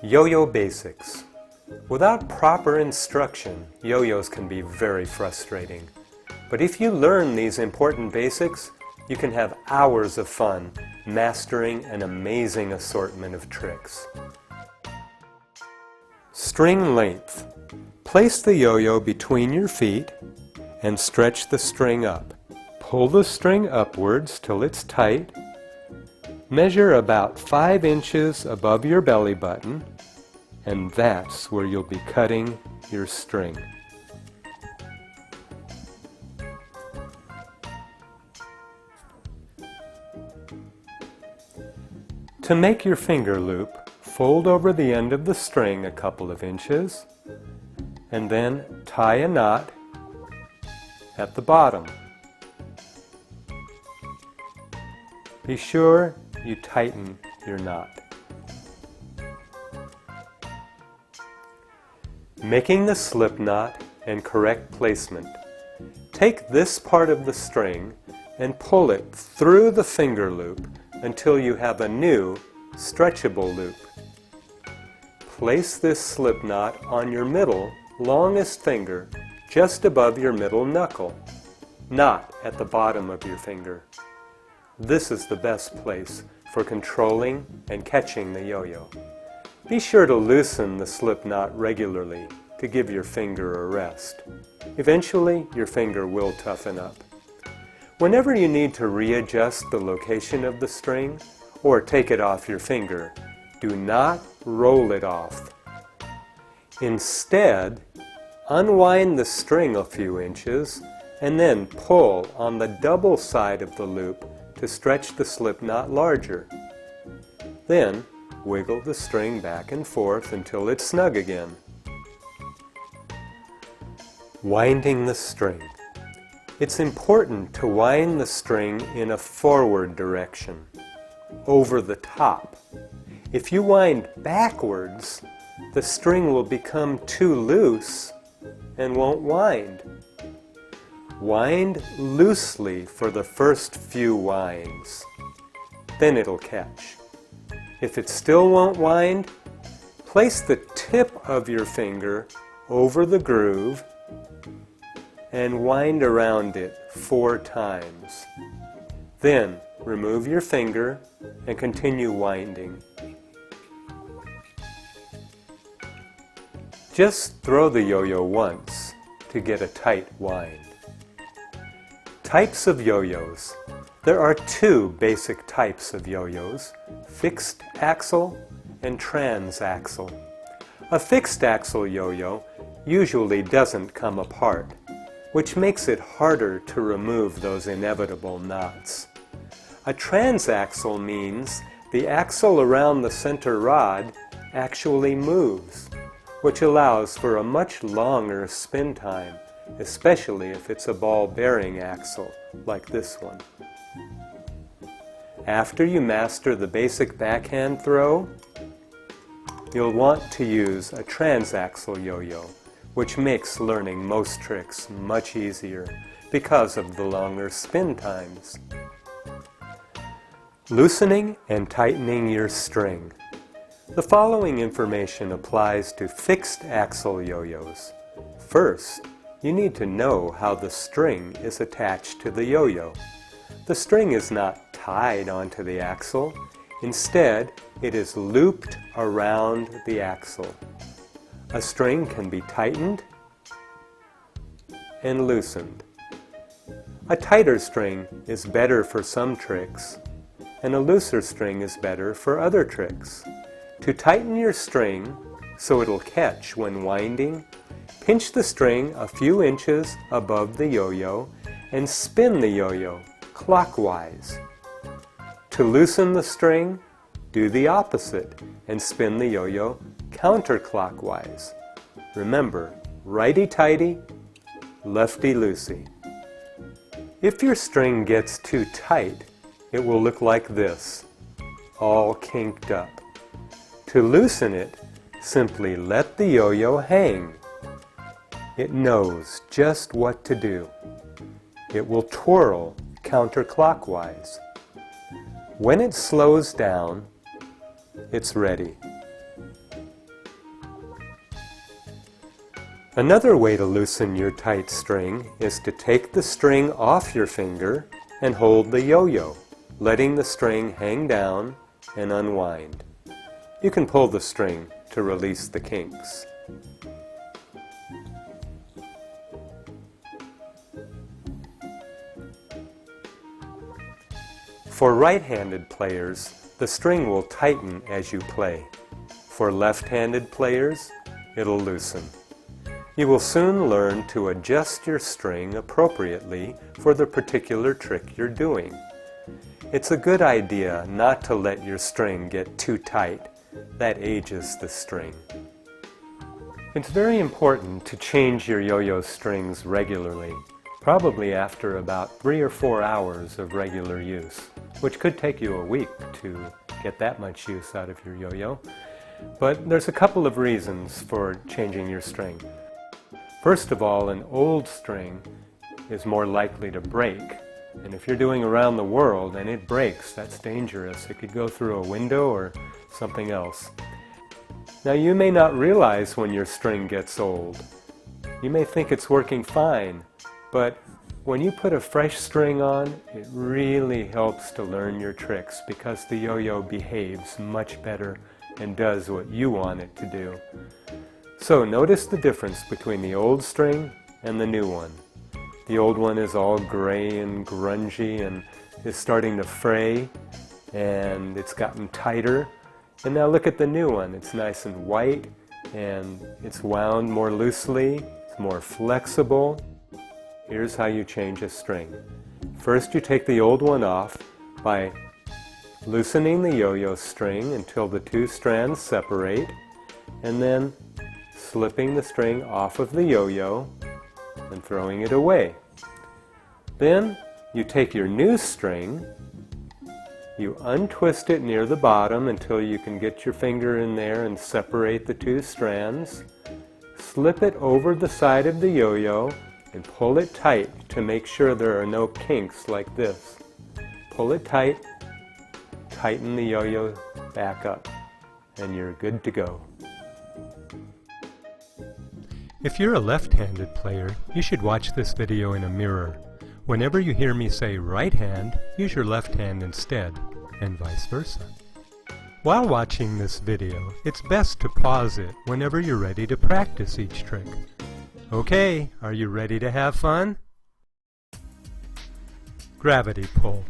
Yo-yo basics. Without proper instruction, yo-yos can be very frustrating. But if you learn these important basics, you can have hours of fun mastering an amazing assortment of tricks. String length. Place the yo-yo between your feet and stretch the string up. Pull the string upwards till it's tight. Measure about 5 inches above your belly button, and that's where you'll be cutting your string. To make your finger loop, fold over the end of the string a couple of inches, and then tie a knot at the bottom. Be sure you tighten your knot. Making the slip knot and correct placement. Take this part of the string and pull it through the finger loop until you have a new stretchable loop. Place this slip knot on your middle longest finger just above your middle knuckle, not at the bottom of your finger. This is the best place for controlling and catching the yo-yo. Be sure to loosen the slip knot regularly to give your finger a rest. Eventually, your finger will toughen up. Whenever you need to readjust the location of the string or take it off your finger, do not roll it off. Instead, unwind the string a few inches and then pull on the double side of the loop to stretch the slip knot larger. Then, wiggle the string back and forth until it's snug again. Winding the string. It's important to wind the string in a forward direction, over the top. If you wind backwards, the string will become too loose and won't wind. Wind loosely for the first few winds. Then it'll catch. If it still won't wind, place the tip of your finger over the groove and wind around it 4 times. Then remove your finger and continue winding. Just throw the yo-yo once to get a tight wind. Types of yo-yos. There are 2 basic types of yo-yos, fixed axle and transaxle. A fixed axle yo-yo usually doesn't come apart, which makes it harder to remove those inevitable knots. A transaxle means the axle around the center rod actually moves, which allows for a much longer spin time, especially if it's a ball-bearing axle like this one. After you master the basic backhand throw, you'll want to use a transaxle yo-yo, which makes learning most tricks much easier because of the longer spin times. Loosening and tightening your string. The following information applies to fixed axle yo-yos. First, you need to know how the string is attached to the yo-yo. The string is not tied onto the axle. Instead, it is looped around the axle. A string can be tightened and loosened. A tighter string is better for some tricks, and a looser string is better for other tricks. To tighten your string so it'll catch when winding, pinch the string a few inches above the yo-yo and spin the yo-yo clockwise. To loosen the string, do the opposite and spin the yo-yo counterclockwise. Remember, righty-tighty, lefty-loosey. If your string gets too tight, it will look like this, all kinked up. To loosen it, simply let the yo-yo hang. It knows just what to do. It will twirl counterclockwise. When it slows down, it's ready. Another way to loosen your tight string is to take the string off your finger and hold the yo-yo, letting the string hang down and unwind. You can pull the string to release the kinks. For right-handed players, the string will tighten as you play. For left-handed players, it'll loosen. You will soon learn to adjust your string appropriately for the particular trick you're doing. It's a good idea not to let your string get too tight. That ages the string. It's very important to change your yo-yo strings regularly, probably after about 3 or 4 hours of regular use, which could take you a week to get that much use out of your yo-yo. But there's a couple of reasons for changing your string. First of all, an old string is more likely to break. And if you're doing around the world and it breaks, that's dangerous. It could go through a window or something else. Now you may not realize when your string gets old. You may think it's working fine, but when you put a fresh string on, it really helps to learn your tricks because the yo-yo behaves much better and does what you want it to do. So notice the difference between the old string and the new one. The old one is all gray and grungy and is starting to fray, and it's gotten tighter. And now look at the new one. It's nice and white, and it's wound more loosely, it's more flexible. Here's how you change a string. First, you take the old one off by loosening the yo-yo string until the two strands separate, and then slipping the string off of the yo-yo and throwing it away. Then you take your new string, you untwist it near the bottom until you can get your finger in there and separate the two strands, slip it over the side of the yo-yo and pull it tight to make sure there are no kinks like this. Pull it tight, tighten the yo-yo back up, and you're good to go. If you're a left-handed player, you should watch this video in a mirror. Whenever you hear me say right hand, use your left hand instead, and vice versa. While watching this video, it's best to pause it whenever you're ready to practice each trick. Okay, are you ready to have fun? Gravity pull.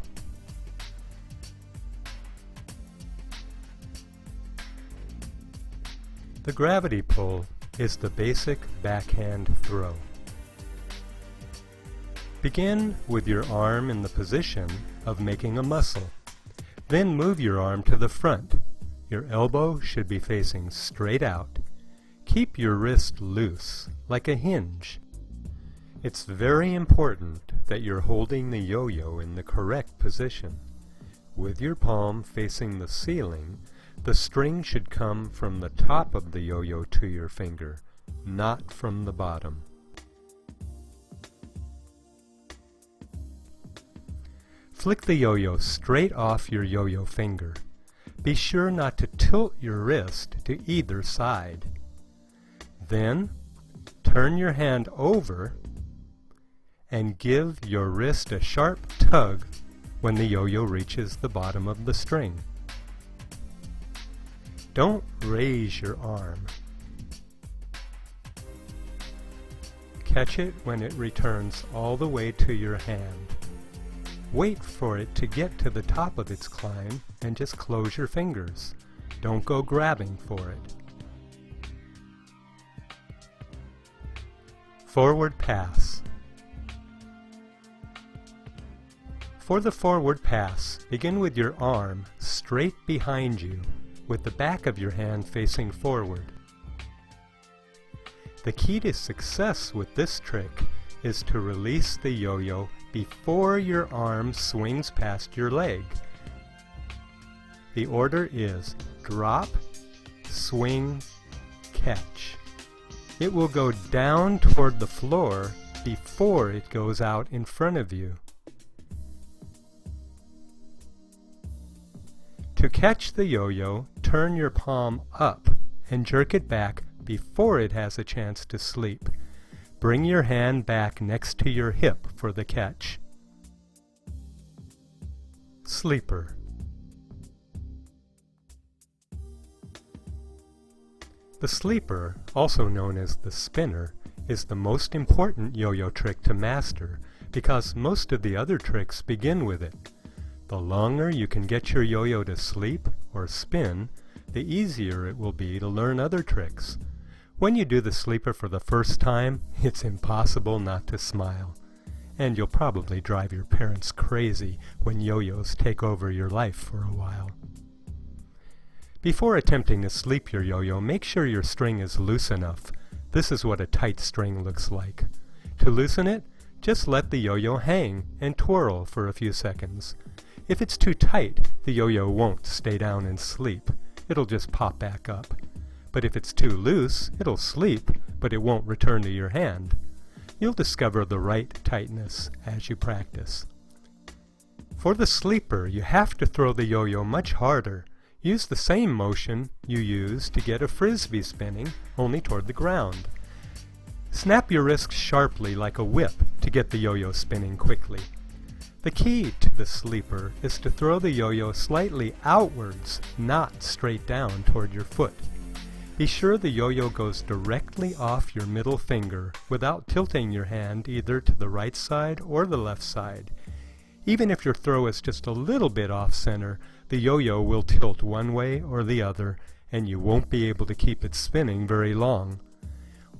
The gravity pull is the basic backhand throw. Begin with your arm in the position of making a muscle. Then move your arm to the front. Your elbow should be facing straight out. Keep your wrist loose, like a hinge. It's very important that you're holding the yo-yo in the correct position. With your palm facing the ceiling, the string should come from the top of the yo-yo to your finger, not from the bottom. Flick the yo-yo straight off your yo-yo finger. Be sure not to tilt your wrist to either side. Then, turn your hand over and give your wrist a sharp tug when the yo-yo reaches the bottom of the string. Don't raise your arm. Catch it when it returns all the way to your hand. Wait for it to get to the top of its climb and just close your fingers. Don't go grabbing for it. Forward pass. For the forward pass, begin with your arm straight behind you, with the back of your hand facing forward. The key to success with this trick is to release the yo-yo before your arm swings past your leg. The order is drop, swing, catch. It will go down toward the floor before it goes out in front of you. To catch the yo-yo, turn your palm up and jerk it back before it has a chance to sleep. Bring your hand back next to your hip for the catch. Sleeper. The sleeper, also known as the spinner, is the most important yo-yo trick to master because most of the other tricks begin with it. The longer you can get your yo-yo to sleep or spin, the easier it will be to learn other tricks. When you do the sleeper for the first time, it's impossible not to smile. And you'll probably drive your parents crazy when yo-yos take over your life for a while. Before attempting to sleep your yo-yo, make sure your string is loose enough. This is what a tight string looks like. To loosen it, just let the yo-yo hang and twirl for a few seconds. If it's too tight, the yo-yo won't stay down and sleep. It'll just pop back up. But if it's too loose, it'll sleep, but it won't return to your hand. You'll discover the right tightness as you practice. For the sleeper, you have to throw the yo-yo much harder. Use the same motion you use to get a frisbee spinning, only toward the ground. Snap your wrists sharply like a whip to get the yo-yo spinning quickly. The key to the sleeper is to throw the yo-yo slightly outwards, not straight down toward your foot. Be sure the yo-yo goes directly off your middle finger without tilting your hand either to the right side or the left side. Even if your throw is just a little bit off center, the yo-yo will tilt one way or the other, and you won't be able to keep it spinning very long.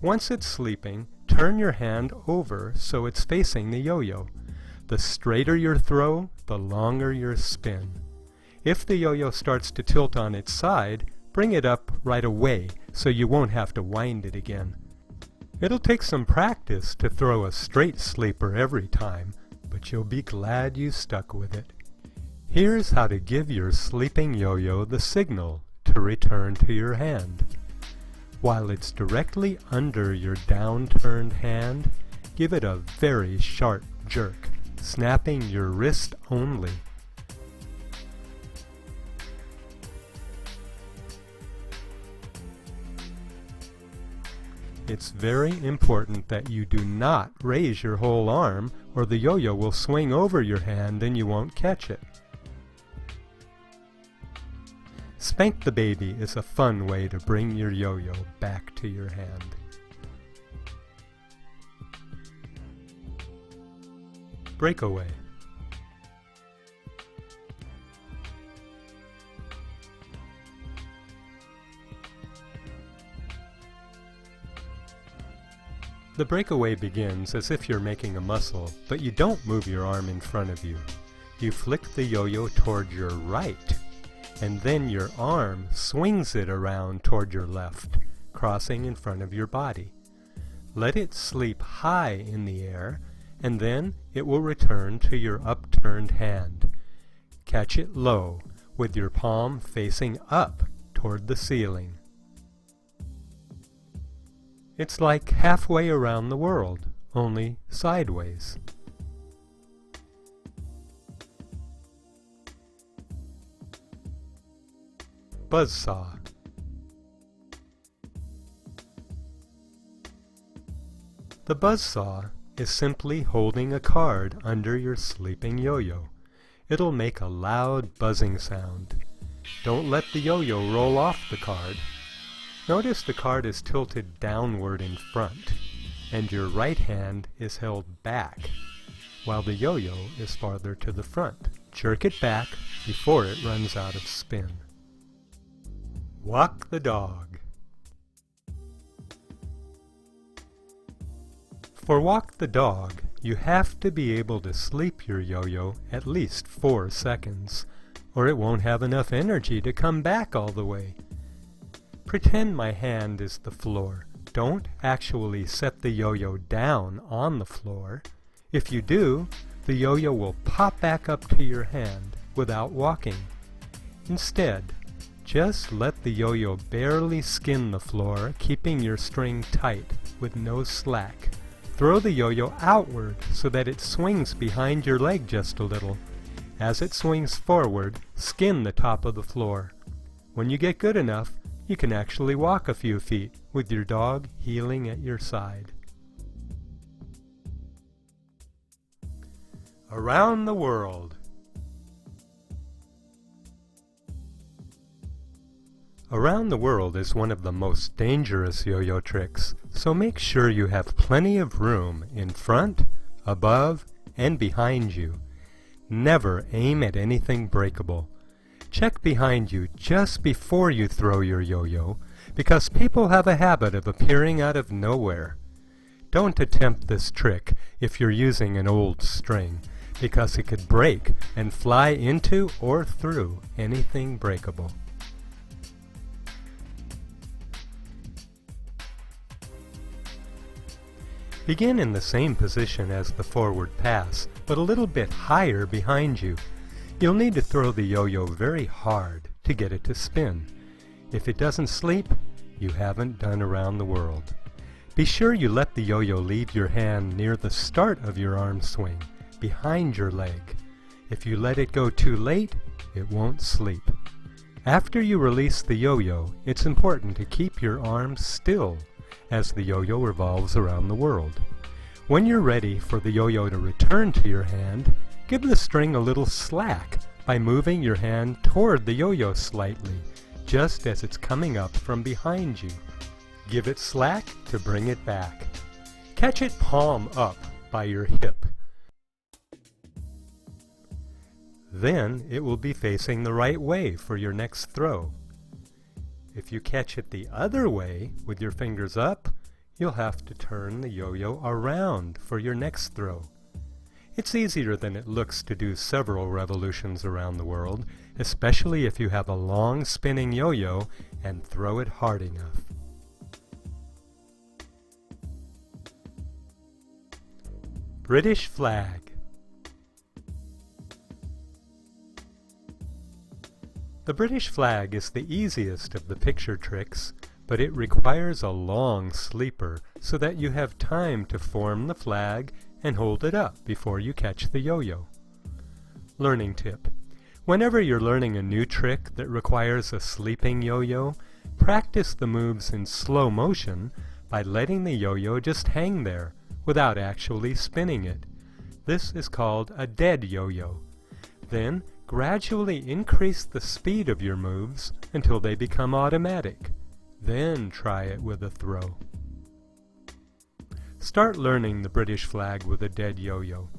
Once it's sleeping, turn your hand over so it's facing the yo-yo. The straighter your throw, the longer your spin. If the yo-yo starts to tilt on its side, bring it up right away so you won't have to wind it again. It'll take some practice to throw a straight sleeper every time, but you'll be glad you stuck with it. Here's how to give your sleeping yo-yo the signal to return to your hand. While it's directly under your downturned hand, give it a very sharp jerk, snapping your wrist only. It's very important that you do not raise your whole arm or the yo-yo will swing over your hand and you won't catch it. Spank the baby is a fun way to bring your yo-yo back to your hand. Breakaway. The breakaway begins as if you're making a muscle, but you don't move your arm in front of you. You flick the yo-yo toward your right, and then your arm swings it around toward your left, crossing in front of your body. Let it sleep high in the air, and then it will return to your upturned hand. Catch it low, with your palm facing up toward the ceiling. It's like halfway around the world, only sideways. Buzzsaw. The buzzsaw is simply holding a card under your sleeping yo-yo. It'll make a loud buzzing sound. Don't let the yo-yo roll off the card. Notice the card is tilted downward in front, and your right hand is held back, while the yo-yo is farther to the front. Jerk it back before it runs out of spin. Walk the dog. For walk the dog, you have to be able to sleep your yo-yo at least 4 seconds, or it won't have enough energy to come back all the way. Pretend my hand is the floor. Don't actually set the yo-yo down on the floor. If you do, the yo-yo will pop back up to your hand without walking. Instead, just let the yo-yo barely skin the floor, keeping your string tight with no slack. Throw the yo-yo outward so that it swings behind your leg just a little. As it swings forward, skin the top of the floor. When you get good enough, you can actually walk a few feet with your dog heeling at your side. Around the world. Around the world is one of the most dangerous yo-yo tricks, so make sure you have plenty of room in front, above, and behind you. Never aim at anything breakable. Check behind you just before you throw your yo-yo, because people have a habit of appearing out of nowhere. Don't attempt this trick if you're using an old string, because it could break and fly into or through anything breakable. Begin in the same position as the forward pass, but a little bit higher behind you. You'll need to throw the yo-yo very hard to get it to spin. If it doesn't sleep, you haven't done around the world. Be sure you let the yo-yo leave your hand near the start of your arm swing, behind your leg. If you let it go too late, it won't sleep. After you release the yo-yo, it's important to keep your arms still as the yo-yo revolves around the world. When you're ready for the yo-yo to return to your hand, give the string a little slack by moving your hand toward the yo-yo slightly, just as it's coming up from behind you. Give it slack to bring it back. Catch it palm up by your hip. Then it will be facing the right way for your next throw. If you catch it the other way with your fingers up, you'll have to turn the yo-yo around for your next throw. It's easier than it looks to do several revolutions around the world, especially if you have a long spinning yo-yo and throw it hard enough. British flag. The British flag is the easiest of the picture tricks, but it requires a long sleeper so that you have time to form the flag and hold it up before you catch the yo-yo. Learning tip. Whenever you're learning a new trick that requires a sleeping yo-yo, practice the moves in slow motion by letting the yo-yo just hang there without actually spinning it. This is called a dead yo-yo. Then gradually increase the speed of your moves until they become automatic. Then try it with a throw. Start learning the British flag with a dead yo-yo.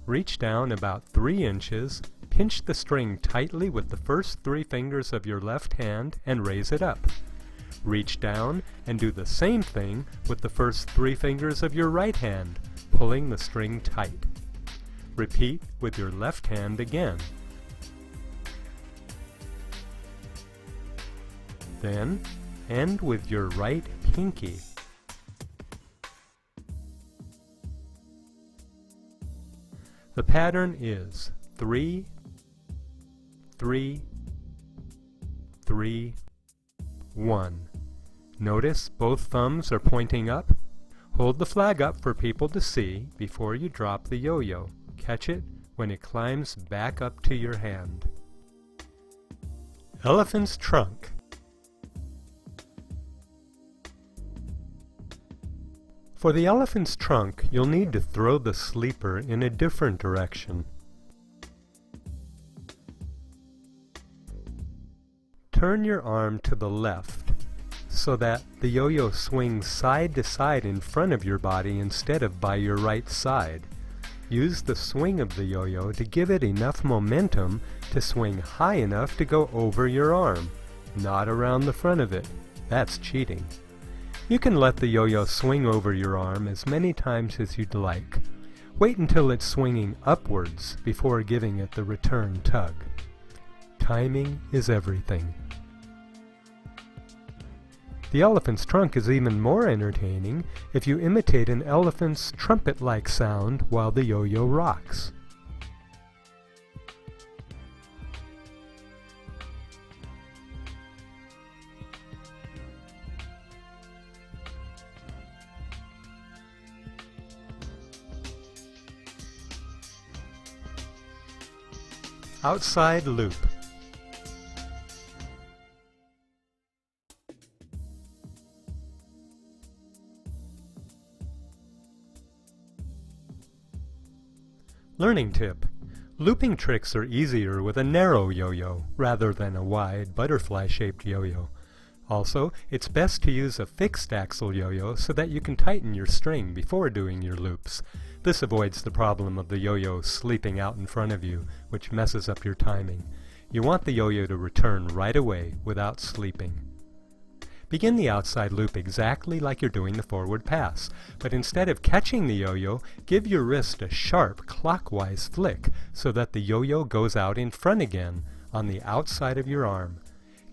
Reach down about 3 inches, pinch the string tightly with the first 3 fingers of your left hand and raise it up. Reach down and do the same thing with the first 3 fingers of your right hand, pulling the string tight. Repeat with your left hand again. Then end with your right pinky. The pattern is 3, 3, 3, 1. Notice both thumbs are pointing up. Hold the flag up for people to see before you drop the yo-yo. Catch it when it climbs back up to your hand. Elephant's trunk. For the elephant's trunk, you'll need to throw the sleeper in a different direction. Turn your arm to the left so that the yo-yo swings side to side in front of your body instead of by your right side. Use the swing of the yo-yo to give it enough momentum to swing high enough to go over your arm, not around the front of it. That's cheating. You can let the yo-yo swing over your arm as many times as you'd like. Wait until it's swinging upwards before giving it the return tug. Timing is everything. The elephant's trunk is even more entertaining if you imitate an elephant's trumpet-like sound while the yo-yo rocks. Outside loop. Learning tip. Looping tricks are easier with a narrow yo-yo rather than a wide butterfly-shaped yo-yo. Also, it's best to use a fixed axle yo-yo so that you can tighten your string before doing your loops. This avoids the problem of the yo-yo sleeping out in front of you, which messes up your timing. You want the yo-yo to return right away without sleeping. Begin the outside loop exactly like you're doing the forward pass, but instead of catching the yo-yo, give your wrist a sharp clockwise flick so that the yo-yo goes out in front again on the outside of your arm.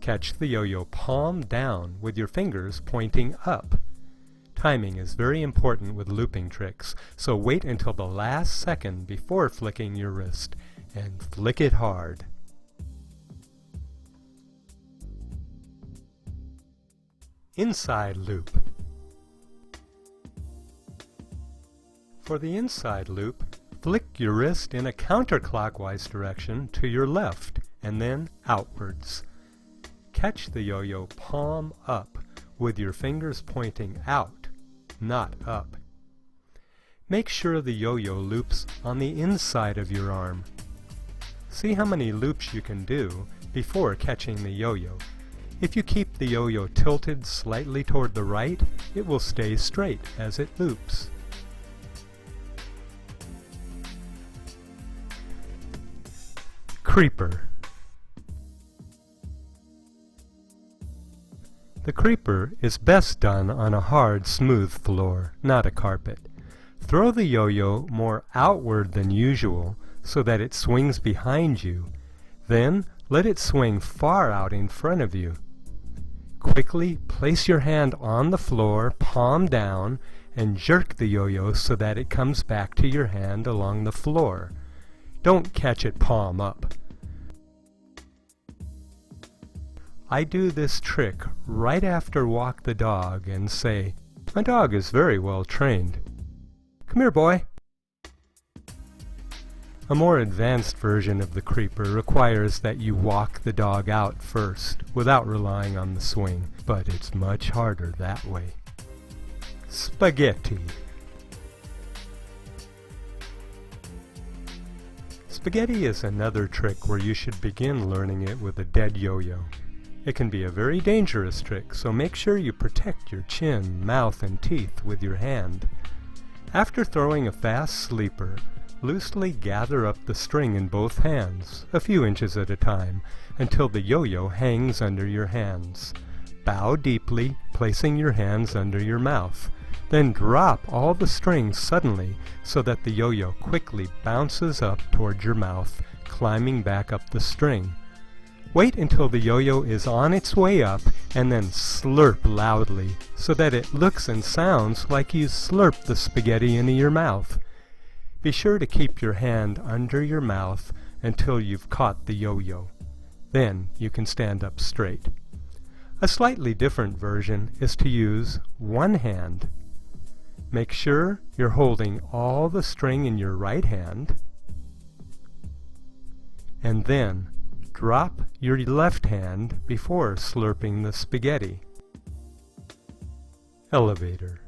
Catch the yo-yo palm down with your fingers pointing up. Timing is very important with looping tricks, so wait until the last second before flicking your wrist, and flick it hard. Inside loop. For the inside loop, flick your wrist in a counterclockwise direction to your left and then outwards. Catch the yo-yo palm up with your fingers pointing out, not up. Make sure the yo-yo loops on the inside of your arm. See how many loops you can do before catching the yo-yo. If you keep the yo-yo tilted slightly toward the right, it will stay straight as it loops. Creeper. The creeper is best done on a hard, smooth floor, not a carpet. Throw the yo-yo more outward than usual so that it swings behind you. Then let it swing far out in front of you. Quickly place your hand on the floor, palm down, and jerk the yo-yo so that it comes back to your hand along the floor. Don't catch it palm up. I do this trick right after walk the dog and say, "My dog is very well trained. Come here, boy." A more advanced version of the creeper requires that you walk the dog out first without relying on the swing, but it's much harder that way. Spaghetti. Spaghetti is another trick where you should begin learning it with a dead yo-yo. It can be a very dangerous trick, so make sure you protect your chin, mouth, and teeth with your hand. After throwing a fast sleeper, loosely gather up the string in both hands, a few inches at a time, until the yo-yo hangs under your hands. Bow deeply, placing your hands under your mouth. Then drop all the strings suddenly so that the yo-yo quickly bounces up toward your mouth, climbing back up the string. Wait until the yo-yo is on its way up and then slurp loudly so that it looks and sounds like you slurped the spaghetti into your mouth. Be sure to keep your hand under your mouth until you've caught the yo-yo. Then you can stand up straight. A slightly different version is to use one hand. Make sure you're holding all the string in your right hand, and then drop your left hand before slurping the spaghetti. Elevator.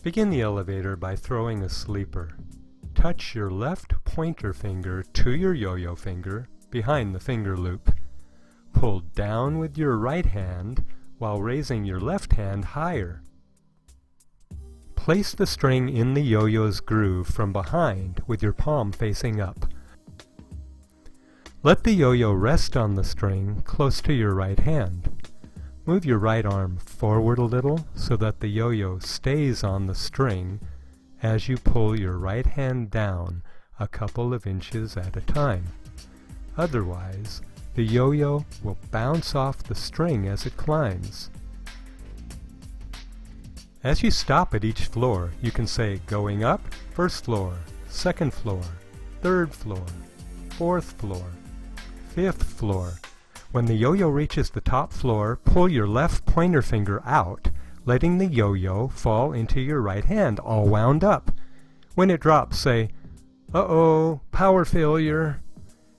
Begin the elevator by throwing a sleeper. Touch your left pointer finger to your yo-yo finger behind the finger loop. Pull down with your right hand while raising your left hand higher. Place the string in the yo-yo's groove from behind with your palm facing up. Let the yo-yo rest on the string close to your right hand. Move your right arm forward a little so that the yo-yo stays on the string as you pull your right hand down a couple of inches at a time. Otherwise, the yo-yo will bounce off the string as it climbs. As you stop at each floor, you can say going up, first floor, second floor, third floor, fourth floor, fifth floor. When the yo-yo reaches the top floor, pull your left pointer finger out, letting the yo-yo fall into your right hand, all wound up. When it drops, say, "Uh-oh, power failure."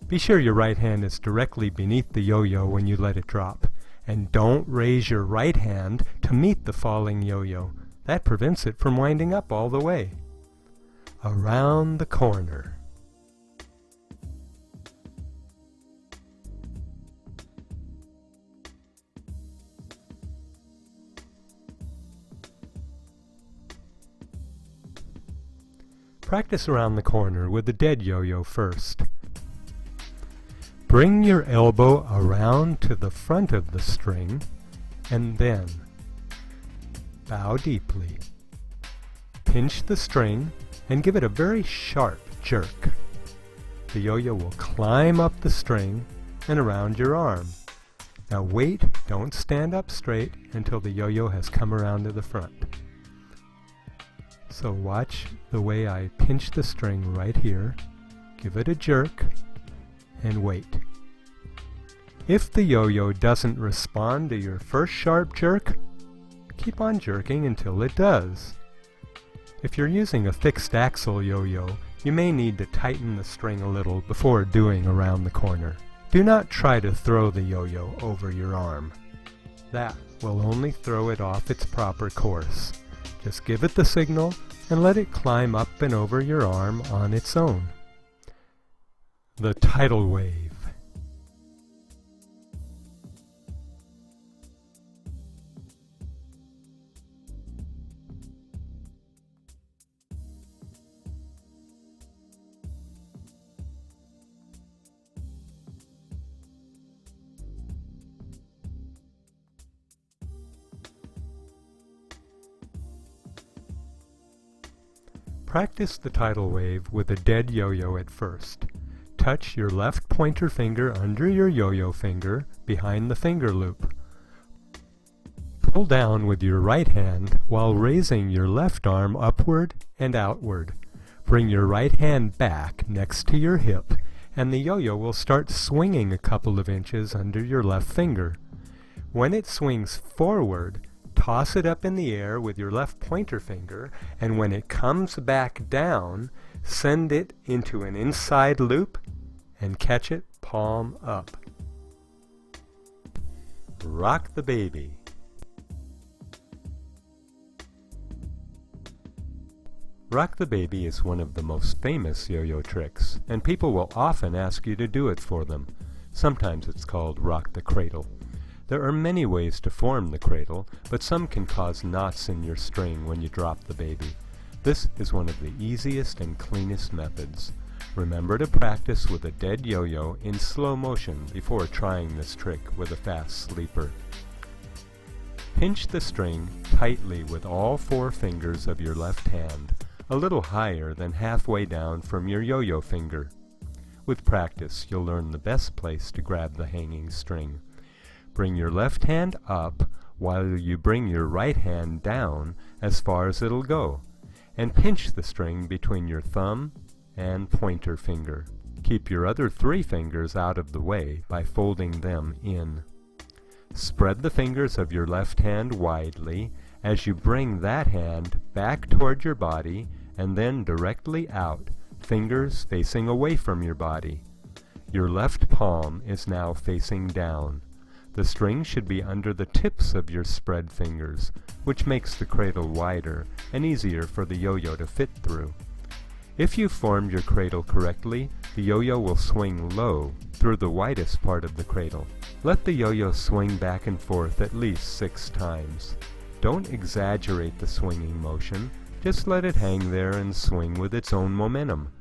Be sure your right hand is directly beneath the yo-yo when you let it drop. And don't raise your right hand to meet the falling yo-yo. That prevents it from winding up all the way. Around the corner. Practice around the corner with the dead yo-yo first. Bring your elbow around to the front of the string and then bow deeply. Pinch the string and give it a very sharp jerk. The yo-yo will climb up the string and around your arm. Now wait, don't stand up straight until the yo-yo has come around to the front. So watch the way I pinch the string right here, give it a jerk, and wait. If the yo-yo doesn't respond to your first sharp jerk, keep on jerking until it does. If you're using a fixed axle yo-yo, you may need to tighten the string a little before doing around the corner. Do not try to throw the yo-yo over your arm. That will only throw it off its proper course. Just give it the signal and let it climb up and over your arm on its own. The tidal wave. Practice the tidal wave with a dead yo-yo at first. Touch your left pointer finger under your yo-yo finger behind the finger loop. Pull down with your right hand while raising your left arm upward and outward. Bring your right hand back next to your hip and the yo-yo will start swinging a couple of inches under your left finger. When it swings forward, toss it up in the air with your left pointer finger, and when it comes back down, send it into an inside loop and catch it palm up. Rock the baby. Rock the baby is one of the most famous yo-yo tricks, and people will often ask you to do it for them. Sometimes it's called rock the cradle. There are many ways to form the cradle, but some can cause knots in your string when you drop the baby. This is one of the easiest and cleanest methods. Remember to practice with a dead yo-yo in slow motion before trying this trick with a fast sleeper. Pinch the string tightly with all 4 fingers of your left hand, a little higher than halfway down from your yo-yo finger. With practice, you'll learn the best place to grab the hanging string. Bring your left hand up while you bring your right hand down as far as it'll go, and pinch the string between your thumb and pointer finger. Keep your other 3 fingers out of the way by folding them in. Spread the fingers of your left hand widely as you bring that hand back toward your body and then directly out, fingers facing away from your body. Your left palm is now facing down. The string should be under the tips of your spread fingers, which makes the cradle wider and easier for the yo-yo to fit through. If you formed your cradle correctly, the yo-yo will swing low through the widest part of the cradle. Let the yo-yo swing back and forth at least 6 times. Don't exaggerate the swinging motion, just let it hang there and swing with its own momentum.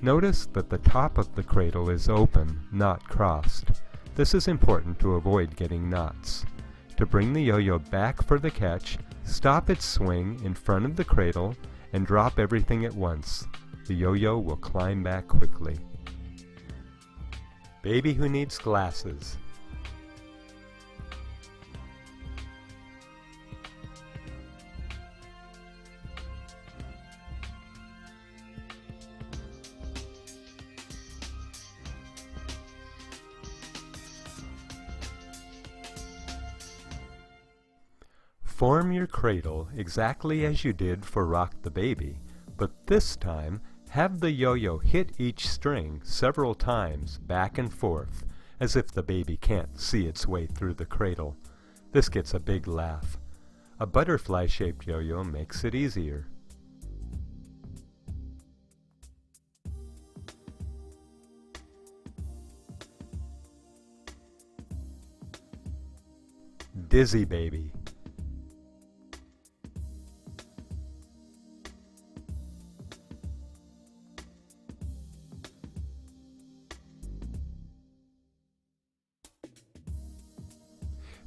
Notice that the top of the cradle is open, not crossed. This is important to avoid getting knots. To bring the yo-yo back for the catch, stop its swing in front of the cradle and drop everything at once. The yo-yo will climb back quickly. Baby who needs glasses. Form your cradle exactly as you did for Rock the Baby, but this time have the yo-yo hit each string several times back and forth, as if the baby can't see its way through the cradle. This gets a big laugh. A butterfly-shaped yo-yo makes it easier. Dizzy Baby.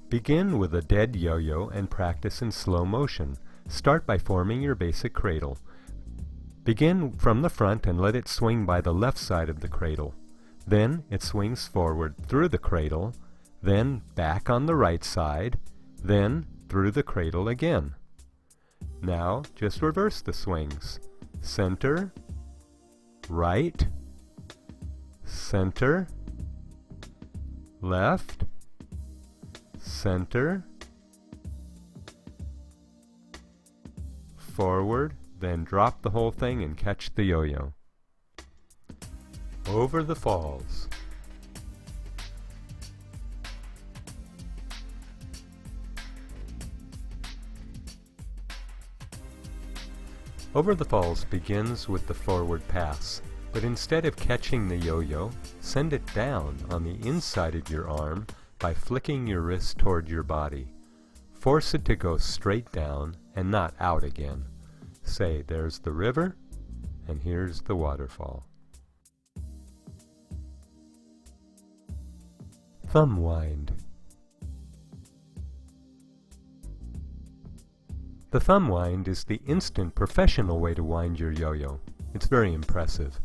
Begin with a dead yo-yo and practice in slow motion. Start by forming your basic cradle. Begin from the front and let it swing by the left side of the cradle. Then it swings forward through the cradle, then back on the right side, then through the cradle again. Now just reverse the swings. Center, right, center, left, center, forward, then drop the whole thing and catch the yo-yo. Over the falls. Over the falls begins with the forward pass, but instead of catching the yo-yo, send it down on the inside of your arm by flicking your wrist toward your body. Force it to go straight down and not out again. Say, there's the river, and here's the waterfall. Thumb wind. The thumb wind is the instant professional way to wind your yo-yo. It's very impressive.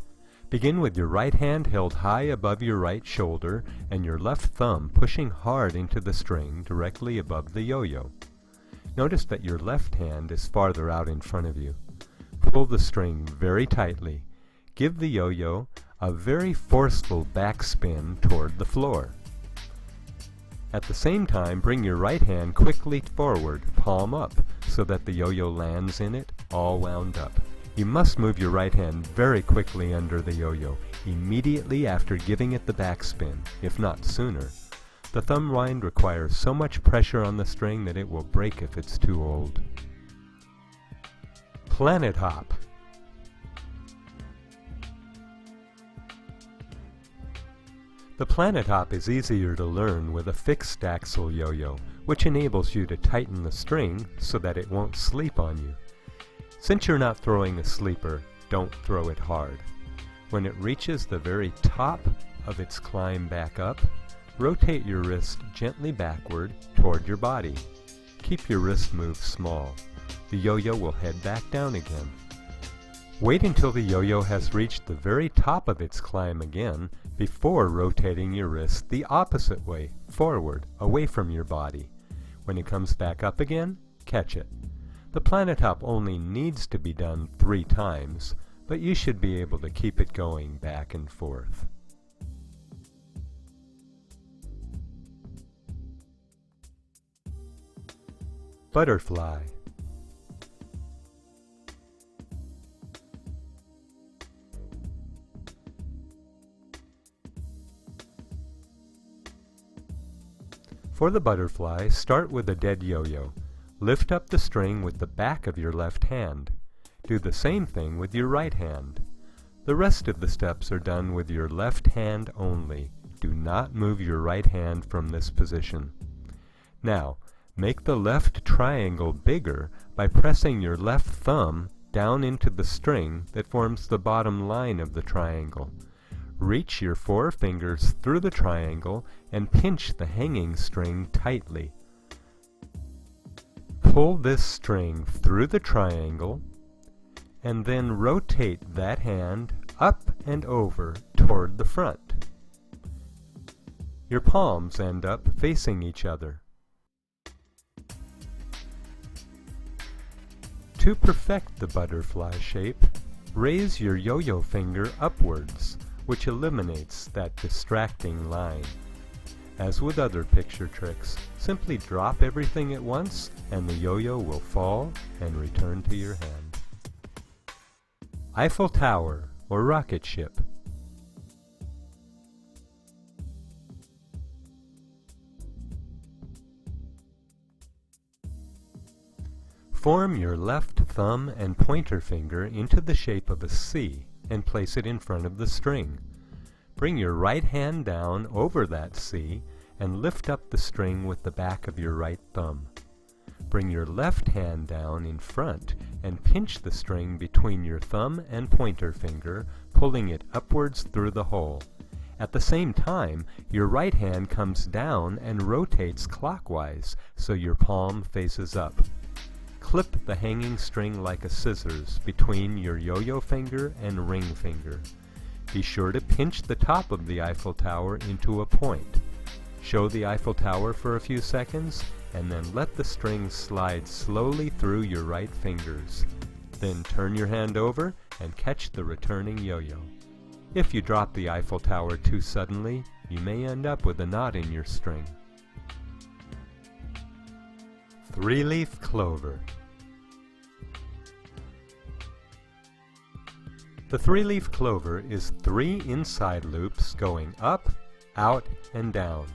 Begin with your right hand held high above your right shoulder and your left thumb pushing hard into the string directly above the yo-yo. Notice that your left hand is farther out in front of you. Pull the string very tightly. Give the yo-yo a very forceful backspin toward the floor. At the same time, bring your right hand quickly forward, palm up, so that the yo-yo lands in it, all wound up. You must move your right hand very quickly under the yo-yo, immediately after giving it the backspin, if not sooner. The thumb wind requires so much pressure on the string that it will break if it's too old. Planet hop. The planet hop is easier to learn with a fixed axle yo-yo, which enables you to tighten the string so that it won't sleep on you. Since you're not throwing a sleeper, don't throw it hard. When it reaches the very top of its climb back up, rotate your wrist gently backward toward your body. Keep your wrist move small. The yo-yo will head back down again. Wait until the yo-yo has reached the very top of its climb again before rotating your wrist the opposite way, forward, away from your body. When it comes back up again, catch it. The planet hop only needs to be done 3 times, but you should be able to keep it going back and forth. Butterfly. For the butterfly, start with a dead yo-yo. Lift up the string with the back of your left hand. Do the same thing with your right hand. The rest of the steps are done with your left hand only. Do not move your right hand from this position. Now, make the left triangle bigger by pressing your left thumb down into the string that forms the bottom line of the triangle. Reach your 4 fingers through the triangle and pinch the hanging string tightly. Pull this string through the triangle and then rotate that hand up and over toward the front. Your palms end up facing each other. To perfect the butterfly shape, raise your yo-yo finger upwards, which eliminates that distracting line. As with other picture tricks, simply drop everything at once and the yo-yo will fall and return to your hand. Eiffel Tower or rocket ship. Form your left thumb and pointer finger into the shape of a C and place it in front of the string. Bring your right hand down over that C and lift up the string with the back of your right thumb. Bring your left hand down in front and pinch the string between your thumb and pointer finger, pulling it upwards through the hole. At the same time, your right hand comes down and rotates clockwise so your palm faces up. Clip the hanging string like a scissors between your yo-yo finger and ring finger. Be sure to pinch the top of the Eiffel Tower into a point. Show the Eiffel Tower for a few seconds, and then let the string slide slowly through your right fingers. Then turn your hand over and catch the returning yo-yo. If you drop the Eiffel Tower too suddenly, you may end up with a knot in your string. Three-leaf clover. The three-leaf clover is 3 inside loops going up, out, and down.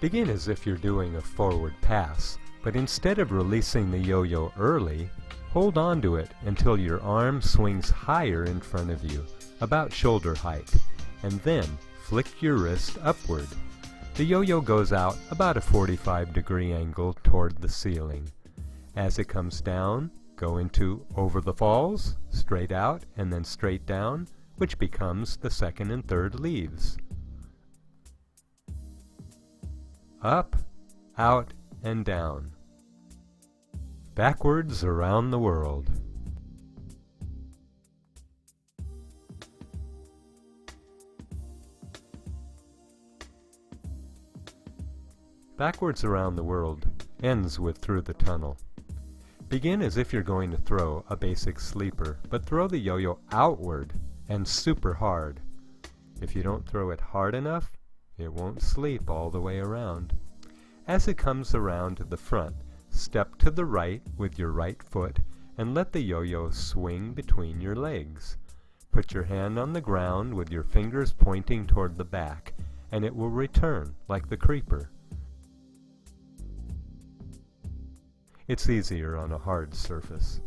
Begin as if you're doing a forward pass, but instead of releasing the yo-yo early, hold on to it until your arm swings higher in front of you, about shoulder height, and then flick your wrist upward. The yo-yo goes out about a 45-degree angle toward the ceiling. As it comes down, go into over the falls, straight out, and then straight down, which becomes the second and third leaves. Up, out, and down. Backwards around the world. Backwards around the world ends with through the tunnel. Begin as if you're going to throw a basic sleeper, but throw the yo-yo outward and super hard. If you don't throw it hard enough, it won't sleep all the way around. As it comes around to the front, step to the right with your right foot and let the yo-yo swing between your legs. Put your hand on the ground with your fingers pointing toward the back, and it will return like the creeper. It's easier on a hard surface.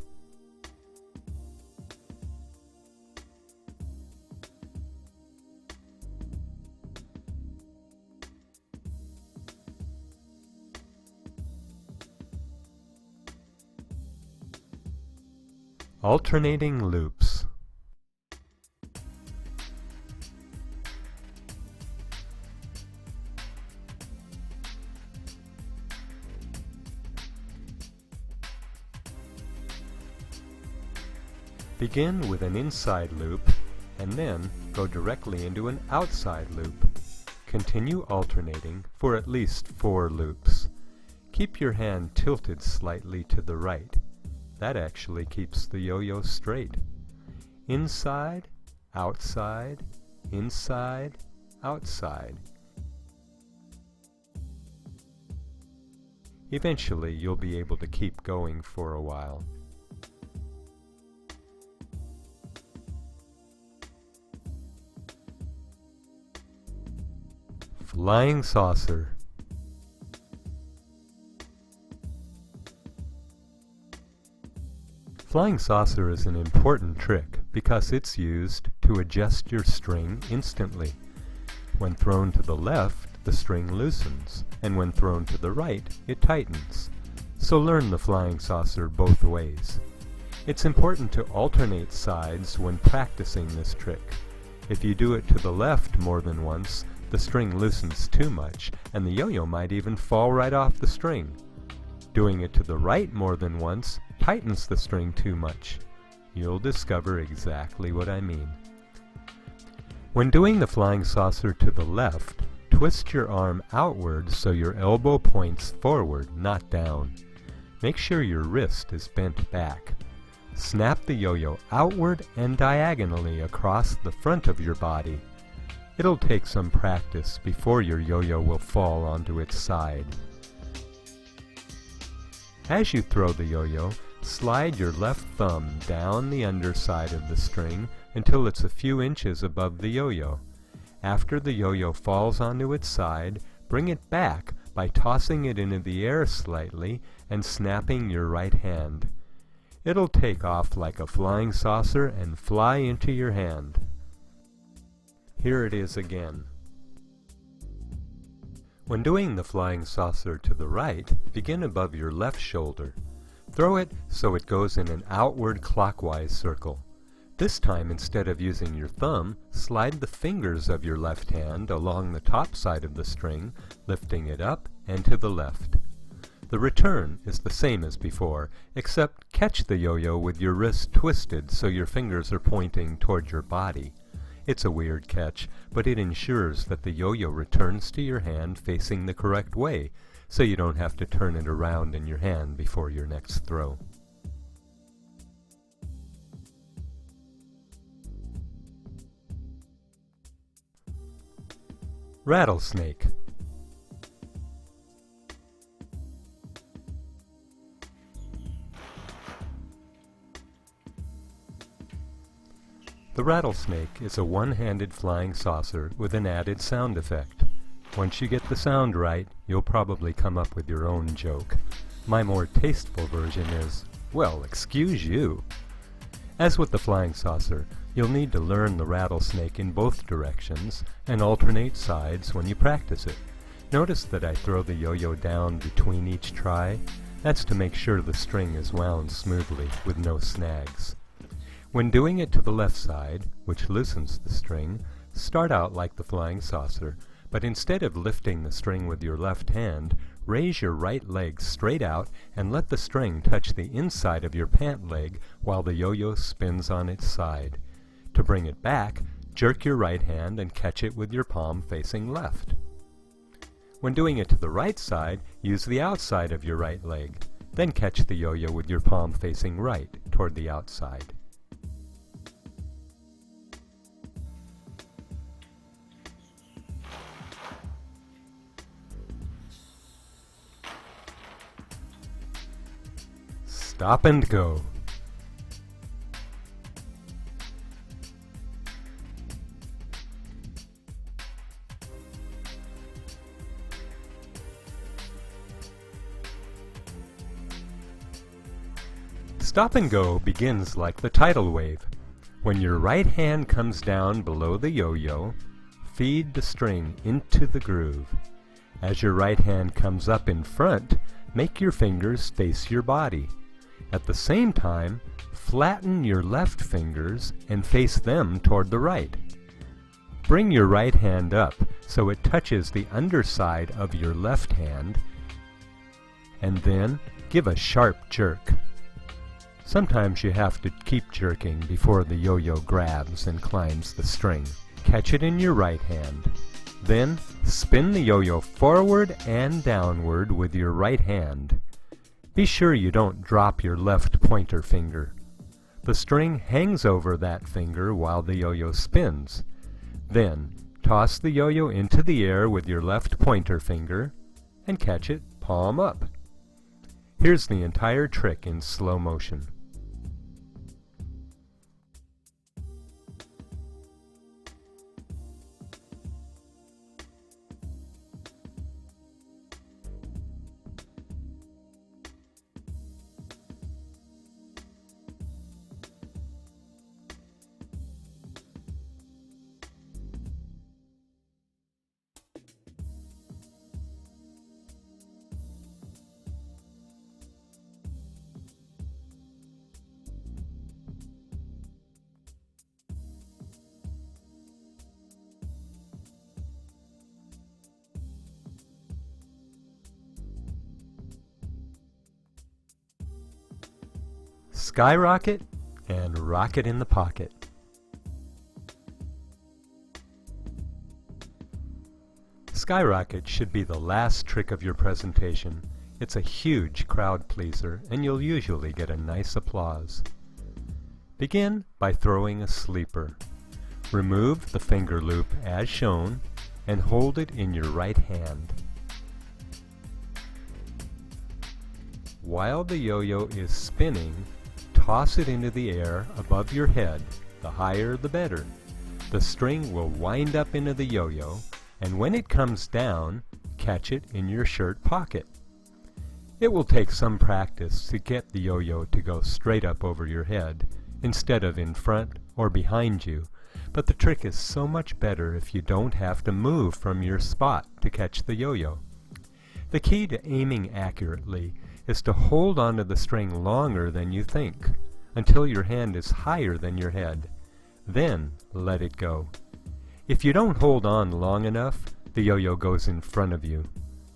Alternating loops. Begin with an inside loop, and then go directly into an outside loop. Continue alternating for at least 4 loops. Keep your hand tilted slightly to the right. That actually keeps the yo-yo straight. Inside, outside, inside, outside. Eventually, you'll be able to keep going for a while. Flying saucer. Flying saucer is an important trick because it's used to adjust your string instantly. When thrown to the left, the string loosens, and when thrown to the right, it tightens. So learn the flying saucer both ways. It's important to alternate sides when practicing this trick. If you do it to the left more than once, the string loosens too much, and the yo-yo might even fall right off the string. Doing it to the right more than once tightens the string too much. You'll discover exactly what I mean. When doing the flying saucer to the left, twist your arm outward so your elbow points forward, not down. Make sure your wrist is bent back. Snap the yo-yo outward and diagonally across the front of your body. It'll take some practice before your yo-yo will fall onto its side. As you throw the yo-yo, slide your left thumb down the underside of the string until it's a few inches above the yo-yo. After the yo-yo falls onto its side, bring it back by tossing it into the air slightly and snapping your right hand. It'll take off like a flying saucer and fly into your hand. Here it is again. When doing the flying saucer to the right, begin above your left shoulder. Throw it so it goes in an outward clockwise circle. This time, instead of using your thumb, slide the fingers of your left hand along the top side of the string, lifting it up and to the left. The return is the same as before, except catch the yo-yo with your wrist twisted so your fingers are pointing toward your body. It's a weird catch, but it ensures that the yo-yo returns to your hand facing the correct way, so you don't have to turn it around in your hand before your next throw. Rattlesnake. The rattlesnake is a one-handed flying saucer with an added sound effect. Once you get the sound right, you'll probably come up with your own joke. My more tasteful version is, well, excuse you. As with the flying saucer, you'll need to learn the rattlesnake in both directions and alternate sides when you practice it. Notice that I throw the yo-yo down between each try. That's to make sure the string is wound smoothly with no snags. When doing it to the left side, which loosens the string, start out like the flying saucer, but instead of lifting the string with your left hand, raise your right leg straight out and let the string touch the inside of your pant leg while the yo-yo spins on its side. To bring it back, jerk your right hand and catch it with your palm facing left. When doing it to the right side, use the outside of your right leg. Then catch the yo-yo with your palm facing right toward the outside. Stop and go. Stop and go begins like the tidal wave. When your right hand comes down below the yo-yo, feed the string into the groove. As your right hand comes up in front, make your fingers face your body. At the same time, flatten your left fingers and face them toward the right. Bring your right hand up so it touches the underside of your left hand, and then give a sharp jerk. Sometimes you have to keep jerking before the yo-yo grabs and climbs the string. Catch it in your right hand. Then spin the yo-yo forward and downward with your right hand. Be sure you don't drop your left pointer finger. The string hangs over that finger while the yo-yo spins. Then toss the yo-yo into the air with your left pointer finger and catch it palm up. Here's the entire trick in slow motion. Skyrocket and rocket in the pocket. Skyrocket should be the last trick of your presentation. It's a huge crowd pleaser, and you'll usually get a nice applause. Begin by throwing a sleeper. Remove the finger loop as shown and hold it in your right hand. While the yo-yo is spinning, toss it into the air above your head. The higher the better. The string will wind up into the yo-yo, and when it comes down, catch it in your shirt pocket. It will take some practice to get the yo-yo to go straight up over your head instead of in front or behind you, but the trick is so much better if you don't have to move from your spot to catch the yo-yo. The key to aiming accurately is to hold onto the string longer than you think, until your hand is higher than your head. Then let it go. If you don't hold on long enough, the yo-yo goes in front of you.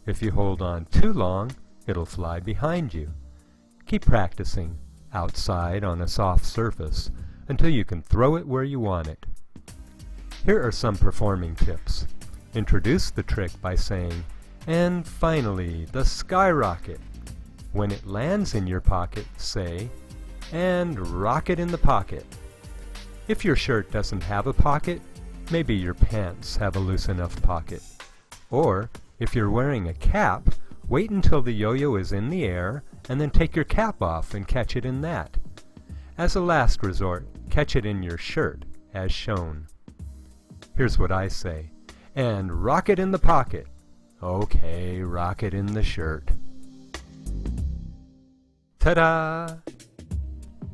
If you hold on too long, it'll fly behind you. Keep practicing outside on a soft surface until you can throw it where you want it. Here are some performing tips. Introduce the trick by saying, "And finally, the skyrocket." When it lands in your pocket, say, "And rocket in the pocket." If your shirt doesn't have a pocket, maybe your pants have a loose enough pocket. Or, if you're wearing a cap, wait until the yo-yo is in the air and then take your cap off and catch it in that. As a last resort, catch it in your shirt, as shown. Here's what I say, "And rocket in the pocket." Okay, rocket in the shirt. Ta-da!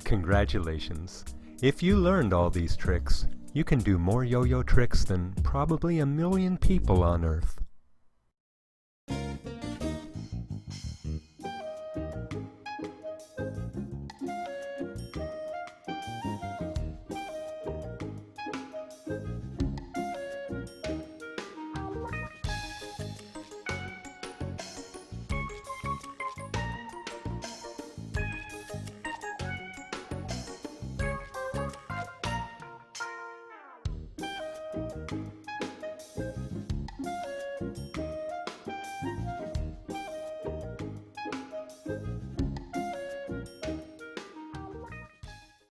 Congratulations! If you learned all these tricks, you can do more yo-yo tricks than probably 1,000,000 people on Earth.